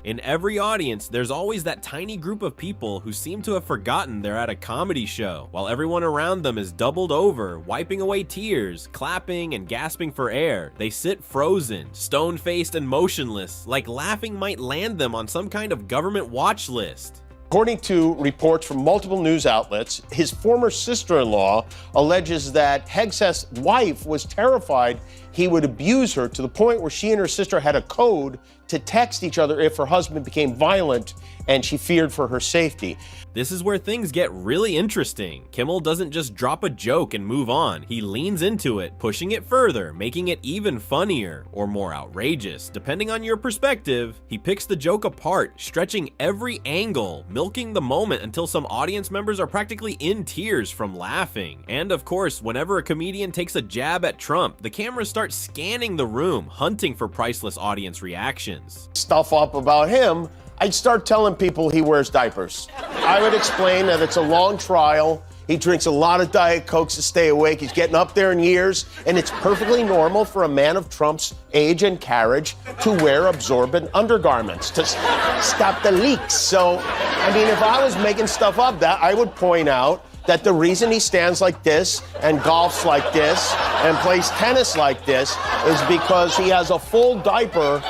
In every audience, there's always that tiny group of people who seem to have forgotten they're at a comedy show, while everyone around them is doubled over, wiping away tears, clapping and gasping for air. They sit frozen, stone-faced and motionless, like laughing might land them on some kind of government watch list. According to reports from multiple news outlets, his former sister-in-law alleges that Hegseth's wife was terrified he would abuse her to the point where she and her sister had a code to text each other if her husband became violent, and she feared for her safety. This is where things get really interesting. Kimmel doesn't just drop a joke and move on. He leans into it, pushing it further, making it even funnier or more outrageous, depending on your perspective. He picks the joke apart, stretching every angle, milking the moment until some audience members are practically in tears from laughing. And of course, whenever a comedian takes a jab at Trump, the cameras start start scanning the room, hunting for priceless audience reactions. Stuff up about him, I'd start telling people he wears diapers. I would explain that it's a long trial. He drinks a lot of Diet Cokes to stay awake. He's getting up there in years, and it's perfectly normal for a man of Trump's age and carriage to wear absorbent undergarments to stop the leaks. So, I mean, if I was making stuff up, that I would point out that the reason he stands like this and golfs like this and plays tennis like this is because he has a full diaper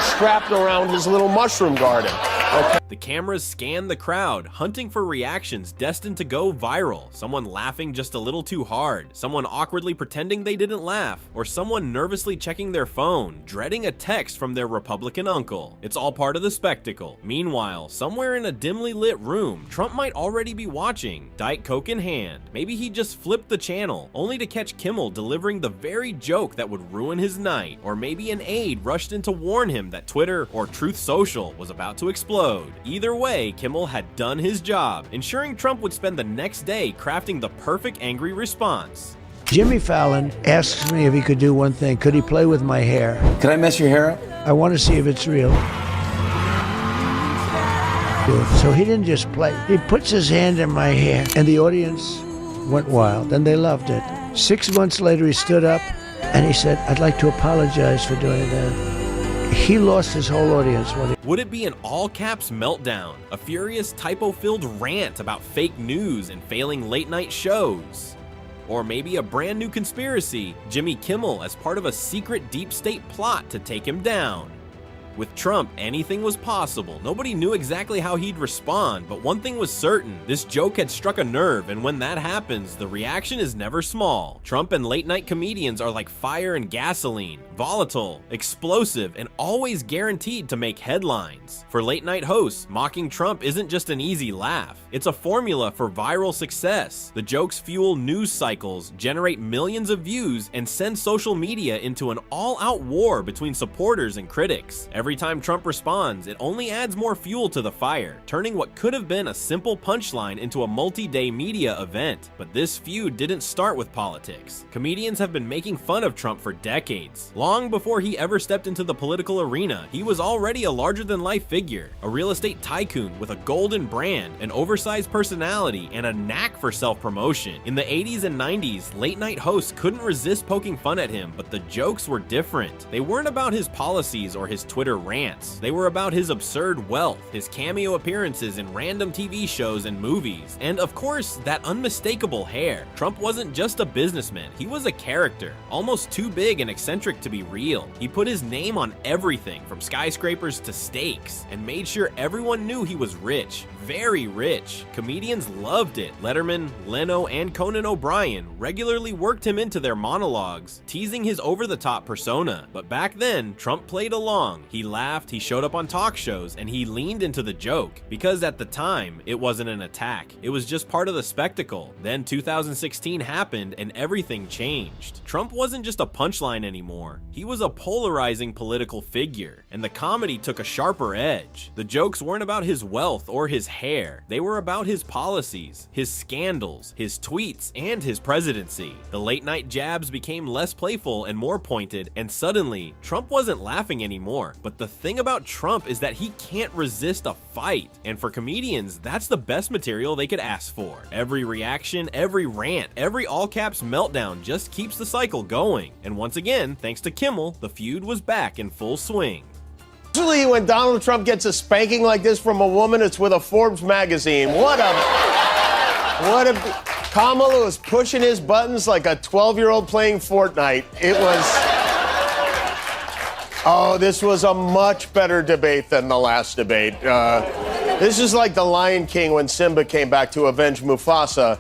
strapped around his little mushroom garden. Okay. The cameras scanned the crowd, hunting for reactions destined to go viral. Someone laughing just a little too hard, someone awkwardly pretending they didn't laugh, or someone nervously checking their phone, dreading a text from their Republican uncle. It's all part of the spectacle. Meanwhile, somewhere in a dimly lit room, Trump might already be watching, Diet Coke in hand. Maybe he just flipped the channel, only to catch Kimmel delivering the very joke that would ruin his night. Or maybe an aide rushed in to warn him that Twitter or Truth Social was about to explode. Either way, Kimmel had done his job, ensuring Trump would spend the next day crafting the perfect angry response. Jimmy Fallon asks me if he could do one thing. Could he play with my hair? Could I mess your hair up? I want to see if it's real. So he didn't just play. He puts his hand in my hair, and the audience went wild, and they loved it. 6 months later, he stood up, and he said, "I'd like to apologize for doing that." He lost his whole audience. Would it be an all-caps meltdown, a furious typo-filled rant about fake news and failing late-night shows? Or maybe a brand new conspiracy, Jimmy Kimmel as part of a secret deep state plot to take him down? With Trump, anything was possible. Nobody knew exactly how he'd respond, but one thing was certain. This joke had struck a nerve, and when that happens, the reaction is never small. Trump and late-night comedians are like fire and gasoline, volatile, explosive, and always guaranteed to make headlines. For late-night hosts, mocking Trump isn't just an easy laugh. It's a formula for viral success. The jokes fuel news cycles, generate millions of views, and send social media into an all-out war between supporters and critics. Every time Trump responds, it only adds more fuel to the fire, turning what could have been a simple punchline into a multi-day media event. But this feud didn't start with politics. Comedians have been making fun of Trump for decades. Long before he ever stepped into the political arena, he was already a larger-than-life figure, a real estate tycoon with a golden brand, an oversized personality, and a knack for self-promotion. In the 80s and 90s, late-night hosts couldn't resist poking fun at him, but the jokes were different. They weren't about his policies or his Twitter rants. They were about his absurd wealth, his cameo appearances in random TV shows and movies, and of course, that unmistakable hair. Trump wasn't just a businessman, he was a character, almost too big and eccentric to be real. He put his name on everything from skyscrapers to steaks, and made sure everyone knew he was rich, very rich. Comedians loved it. Letterman, Leno, and Conan O'Brien regularly worked him into their monologues, teasing his over-the-top persona. But back then, Trump played along. He laughed, he showed up on talk shows, and he leaned into the joke. Because at the time, it wasn't an attack. It was just part of the spectacle. Then 2016 happened and everything changed. Trump wasn't just a punchline anymore. He was a polarizing political figure, and the comedy took a sharper edge. The jokes weren't about his wealth or his hair. They were about his policies, his scandals, his tweets, and his presidency. The late-night jabs became less playful and more pointed, and suddenly, Trump wasn't laughing anymore. But the thing about Trump is that he can't resist a fight. And for comedians, that's the best material they could ask for. Every reaction, every rant, every all-caps meltdown just keeps the cycle going. And once again, thanks to Kimmel, the feud was back in full swing. Usually when Donald Trump gets a spanking like this from a woman, it's with a Forbes magazine. Kamala was pushing his buttons like a 12-year-old playing Fortnite. This was a much better debate than the last debate. This is like the Lion King when Simba came back to avenge Mufasa.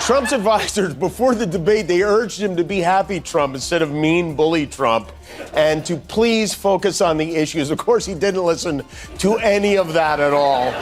Trump's advisors, before the debate, they urged him to be happy Trump instead of mean bully Trump, and to please focus on the issues. Of course, he didn't listen to any of that at all.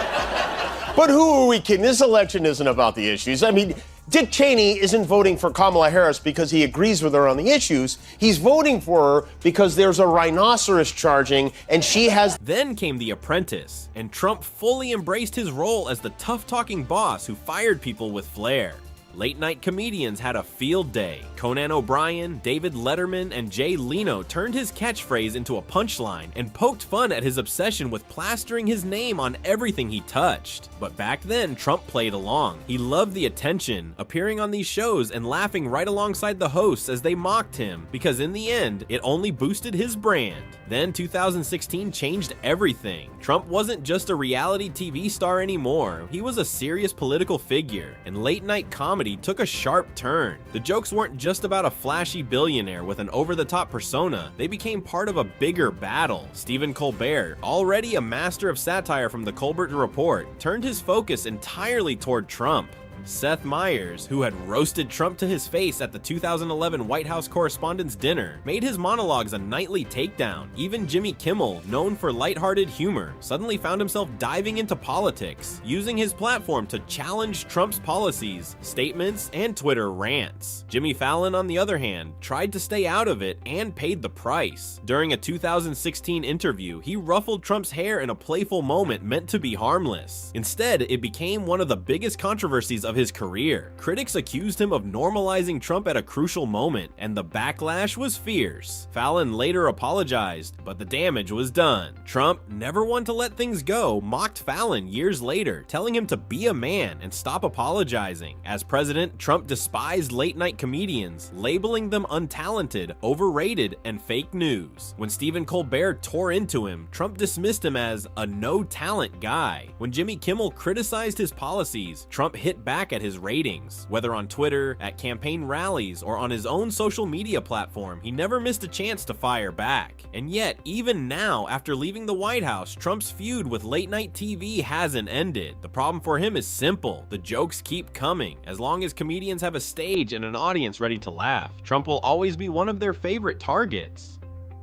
But who are we kidding? This election isn't about the issues. I mean, Dick Cheney isn't voting for Kamala Harris because he agrees with her on the issues. He's voting for her because there's a rhinoceros charging, and she has... Then came The Apprentice, and Trump fully embraced his role as the tough-talking boss who fired people with flair. Late-night comedians had a field day. Conan O'Brien, David Letterman, and Jay Leno turned his catchphrase into a punchline and poked fun at his obsession with plastering his name on everything he touched. But back then, Trump played along. He loved the attention, appearing on these shows and laughing right alongside the hosts as they mocked him, because in the end, it only boosted his brand. Then 2016 changed everything. Trump wasn't just a reality TV star anymore. He was a serious political figure, and late-night comedy took a sharp turn. The jokes weren't just about a flashy billionaire with an over-the-top persona. They became part of a bigger battle. Stephen Colbert, already a master of satire from the Colbert Report, turned his focus entirely toward Trump. Seth Meyers, who had roasted Trump to his face at the 2011 White House Correspondents' Dinner, made his monologues a nightly takedown. Even Jimmy Kimmel, known for lighthearted humor, suddenly found himself diving into politics, using his platform to challenge Trump's policies, statements, and Twitter rants. Jimmy Fallon, on the other hand, tried to stay out of it and paid the price. During a 2016 interview, he ruffled Trump's hair in a playful moment meant to be harmless. Instead, it became one of the biggest controversies of his career. Critics accused him of normalizing Trump at a crucial moment, and the backlash was fierce. Fallon later apologized, but the damage was done. Trump, never one to let things go, mocked Fallon years later, telling him to be a man and stop apologizing. As president, Trump despised late-night comedians, labeling them untalented, overrated, and fake news. When Stephen Colbert tore into him, Trump dismissed him as a no-talent guy. When Jimmy Kimmel criticized his policies, Trump hit back at his ratings. Whether on Twitter, at campaign rallies, or on his own social media platform, he never missed a chance to fire back. And yet, even now, after leaving the White House, Trump's feud with late-night TV hasn't ended. The problem for him is simple. The jokes keep coming. As long as comedians have a stage and an audience ready to laugh, Trump will always be one of their favorite targets.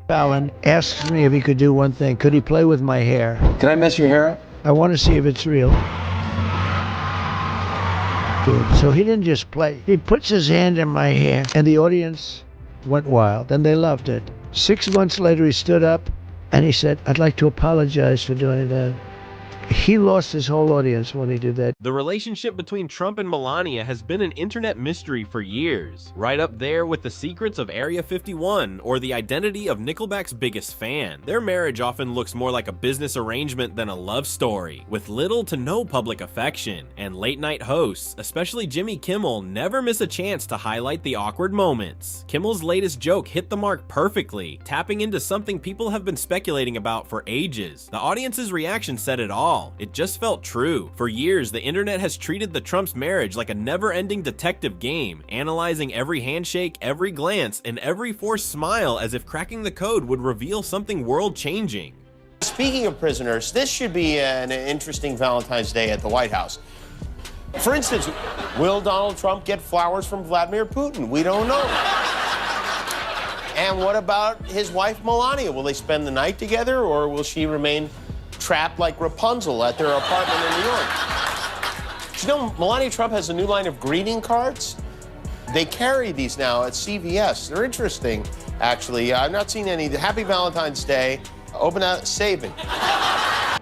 Fallon asks me if he could do one thing. Could he play with my hair? Can I mess your hair up? I want to see if it's real. So he didn't just play. He puts his hand in my hair, and the audience went wild, and they loved it. 6 months later, he stood up, and he said, "I'd like to apologize for doing that." He lost his whole audience when he did that. The relationship between Trump and Melania has been an internet mystery for years, right up there with the secrets of Area 51 or the identity of Nickelback's biggest fan. Their marriage often looks more like a business arrangement than a love story, with little to no public affection. And late-night hosts, especially Jimmy Kimmel, never miss a chance to highlight the awkward moments. Kimmel's latest joke hit the mark perfectly, tapping into something people have been speculating about for ages. The audience's reaction said it all. It just felt true. For years, the internet has treated the Trump's marriage like a never-ending detective game, analyzing every handshake, every glance, and every forced smile as if cracking the code would reveal something world-changing. Speaking of prisoners, this should be an interesting Valentine's Day at the White House. For instance, will Donald Trump get flowers from Vladimir Putin? We don't know. And what about his wife, Melania? Will they spend the night together, or will she remain trapped like Rapunzel at their apartment in New York? Did you know Melania Trump has a new line of greeting cards? They carry these now at CVS. They're interesting, actually. I've not seen any. Happy Valentine's Day. Open out, saving.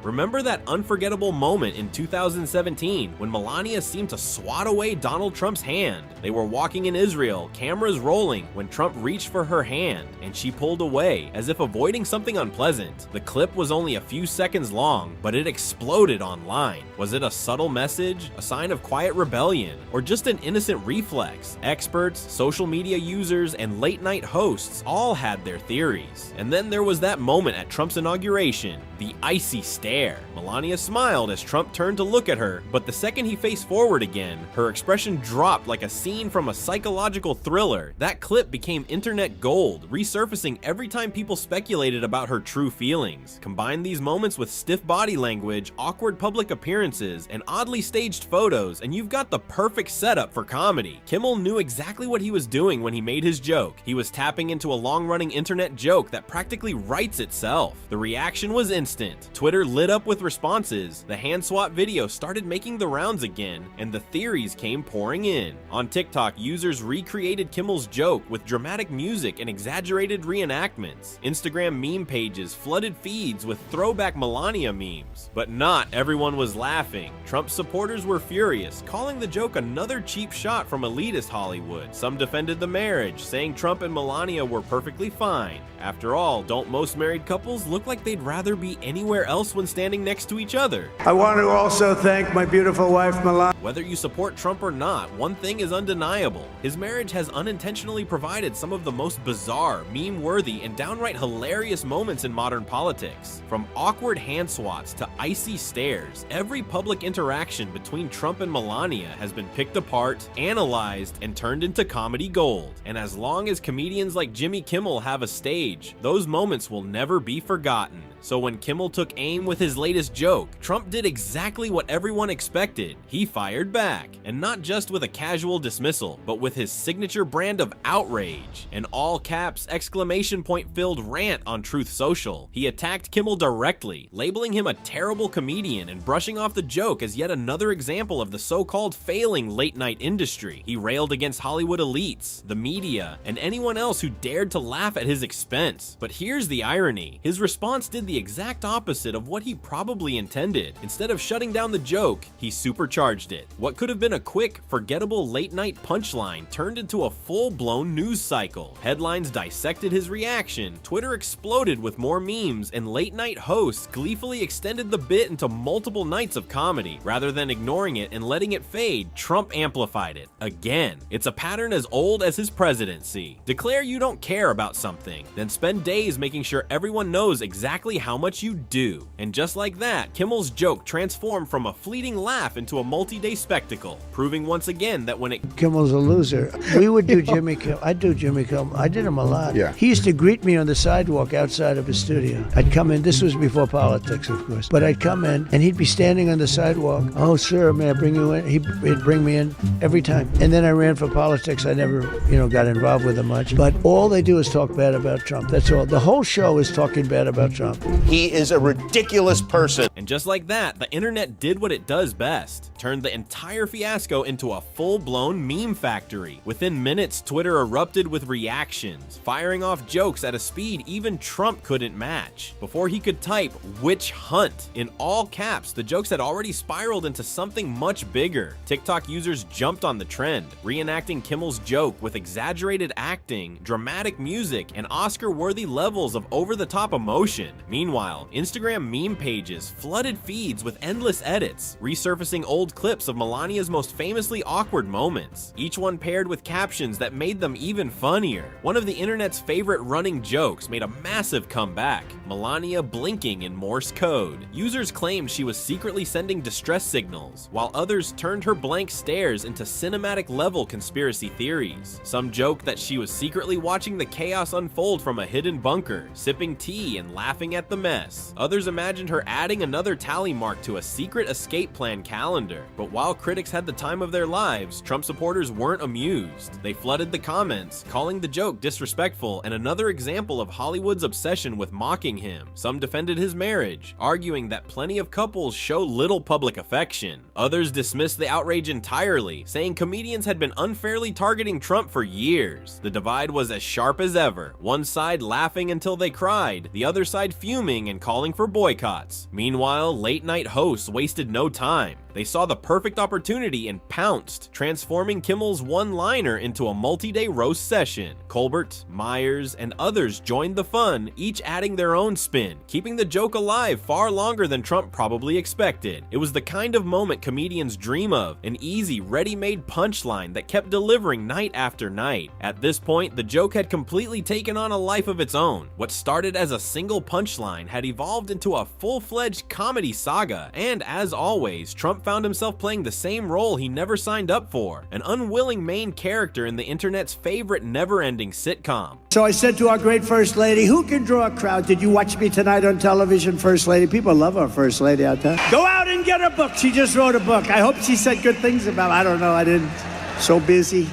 Remember that unforgettable moment in 2017 when Melania seemed to swat away Donald Trump's hand? They were walking in Israel, cameras rolling, when Trump reached for her hand, and she pulled away, as if avoiding something unpleasant. The clip was only a few seconds long, but it exploded online. Was it a subtle message, a sign of quiet rebellion, or just an innocent reflex? Experts, social media users, and late-night hosts all had their theories. And then there was that moment at Trump's inauguration, the icy stare. Melania smiled as Trump turned to look at her, but the second he faced forward again, her expression dropped like a scene from a psychological thriller. That clip became internet gold, resurfacing every time people speculated about her true feelings. Combine these moments with stiff body language, awkward public appearances, and oddly staged photos, and you've got the perfect setup for comedy. Kimmel knew exactly what he was doing when he made his joke. He was tapping into a long-running internet joke that practically writes itself. The reaction was instant. Twitter lit up with responses, the hand swap video started making the rounds again, and the theories came pouring in. On TikTok, users recreated Kimmel's joke with dramatic music and exaggerated reenactments. Instagram meme pages flooded feeds with throwback Melania memes. But not everyone was laughing. Trump supporters were furious, calling the joke another cheap shot from elitist Hollywood. Some defended the marriage, saying Trump and Melania were perfectly fine. After all, don't most married couples look like they'd rather be anywhere else when standing next to each other? I want to also thank my beautiful wife, Melania. Whether you support Trump or not, one thing is undeniable. His marriage has unintentionally provided some of the most bizarre, meme-worthy, and downright hilarious moments in modern politics. From awkward hand swats to icy stares, every public interaction between Trump and Melania has been picked apart, analyzed, and turned into comedy gold. And as long as comedians like Jimmy Kimmel have a stage, those moments will never be forgotten. So when Kimmel took aim with his latest joke, Trump did exactly what everyone expected. He fired back, and not just with a casual dismissal, but with his signature brand of outrage. An all-caps exclamation point-filled rant on Truth Social. He attacked Kimmel directly, labeling him a terrible comedian and brushing off the joke as yet another example of the so-called failing late-night industry. He railed against Hollywood elites, the media, and anyone else who dared to laugh at his expense. But here's the irony. His response did the exact opposite of what he probably intended. Instead of shutting down the joke, he supercharged it. What could have been a quick, forgettable late-night punchline turned into a full-blown news cycle. Headlines dissected his reaction, Twitter exploded with more memes, and late-night hosts gleefully extended the bit into multiple nights of comedy. Rather than ignoring it and letting it fade, Trump amplified it. Again, it's a pattern as old as his presidency. Declare you don't care about something, then spend days making sure everyone knows exactly how much you do. And just like that, Kimmel's joke transformed from a fleeting laugh into a multi-day spectacle, proving once again that when it— Kimmel's a loser. We would do Jimmy Kimmel. I'd do Jimmy Kimmel. I did him a lot. Yeah. He used to greet me on the sidewalk outside of his studio. I'd come in. This was before politics, of course. But I'd come in, and he'd be standing on the sidewalk. Oh, sir, may I bring you in? He'd bring me in every time. And then I ran for politics. I never, got involved with him much. But all they do is talk bad about Trump. That's all. The whole show is talking bad about Trump. He is a ridiculous person. And just like that, the internet did what it does best. Turned the entire fiasco into a full-blown meme factory. Within minutes, Twitter erupted with reactions, firing off jokes at a speed even Trump couldn't match. Before he could type "witch hunt" in all caps, the jokes had already spiraled into something much bigger. TikTok users jumped on the trend, reenacting Kimmel's joke with exaggerated acting, dramatic music, and Oscar-worthy levels of over-the-top emotion. Meanwhile, Instagram meme pages flooded feeds with endless edits, resurfacing old clips of Melania's most famously awkward moments, each one paired with captions that made them even funnier. One of the internet's favorite running jokes made a massive comeback, Melania blinking in Morse code. Users claimed she was secretly sending distress signals, while others turned her blank stares into cinematic-level conspiracy theories. Some joked that she was secretly watching the chaos unfold from a hidden bunker, sipping tea and laughing at the mess. Others imagined her adding another tally mark to a secret escape plan calendar. But while critics had the time of their lives, Trump supporters weren't amused. They flooded the comments, calling the joke disrespectful and another example of Hollywood's obsession with mocking him. Some defended his marriage, arguing that plenty of couples show little public affection. Others dismissed the outrage entirely, saying comedians had been unfairly targeting Trump for years. The divide was as sharp as ever, one side laughing until they cried, the other side fuming and calling for boycotts. Meanwhile, late-night hosts wasted no time. They saw the perfect opportunity and pounced, transforming Kimmel's one-liner into a multi-day roast session. Colbert, Myers, and others joined the fun, each adding their own spin, keeping the joke alive far longer than Trump probably expected. It was the kind of moment comedians dream of, an easy, ready-made punchline that kept delivering night after night. At this point, the joke had completely taken on a life of its own. What started as a single punchline had evolved into a full-fledged comedy saga, and as always, Trump found himself playing the same role he never signed up for, an unwilling main character in the internet's favorite never-ending sitcom. So I said to our great First Lady, who can draw a crowd? Did you watch me tonight on television, First Lady? People love our First Lady out there. Go out and get a book. She just wrote a book. I hope she said good things about it. I don't know. I didn't. So busy.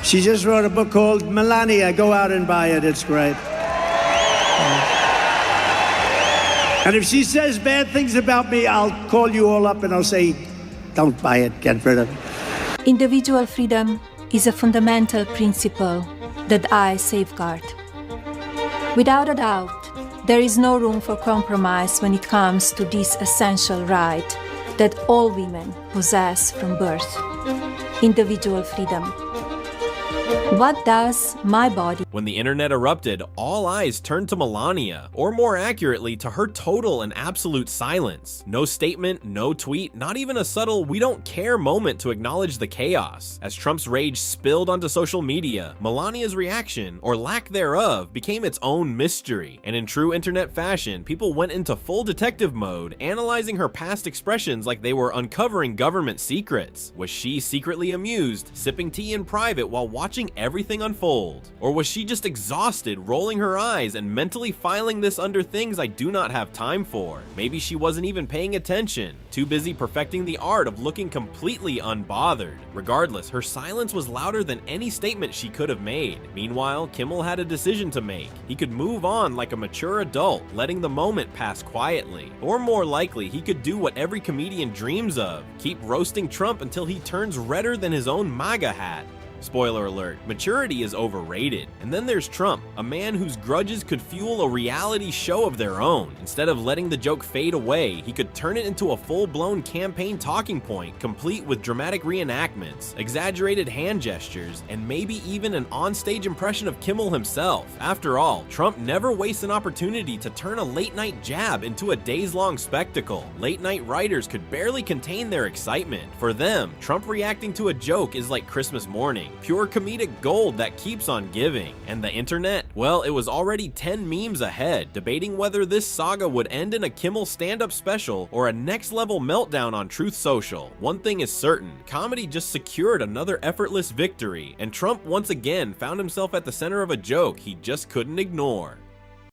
She just wrote a book called Melania. Go out and buy it. It's great. And if she says bad things about me, I'll call you all up and I'll say, don't buy it, get rid of it. Individual freedom is a fundamental principle that I safeguard. Without a doubt, there is no room for compromise when it comes to this essential right that all women possess from birth: individual freedom. What does my body? When the internet erupted, all eyes turned to Melania, or more accurately, to her total and absolute silence. No statement, no tweet, not even a subtle "we don't care" moment to acknowledge the chaos. As Trump's rage spilled onto social media, Melania's reaction, or lack thereof, became its own mystery. And in true internet fashion, people went into full detective mode, analyzing her past expressions like they were uncovering government secrets. Was she secretly amused, sipping tea in private while watching everything unfold? Or was she just exhausted, rolling her eyes and mentally filing this under things I do not have time for? Maybe she wasn't even paying attention, too busy perfecting the art of looking completely unbothered. Regardless, her silence was louder than any statement she could have made. Meanwhile, Kimmel had a decision to make. He could move on like a mature adult, letting the moment pass quietly. Or more likely, he could do what every comedian dreams of: keep roasting Trump until he turns redder than his own MAGA hat. Spoiler alert, maturity is overrated. And then there's Trump, a man whose grudges could fuel a reality show of their own. Instead of letting the joke fade away, he could turn it into a full-blown campaign talking point, complete with dramatic reenactments, exaggerated hand gestures, and maybe even an onstage impression of Kimmel himself. After all, Trump never wastes an opportunity to turn a late-night jab into a days-long spectacle. Late-night writers could barely contain their excitement. For them, Trump reacting to a joke is like Christmas morning. Pure comedic gold that keeps on giving. And the internet? Well, it was already 10 memes ahead, debating whether this saga would end in a Kimmel stand-up special or a next-level meltdown on Truth Social. One thing is certain, comedy just secured another effortless victory, and Trump once again found himself at the center of a joke he just couldn't ignore.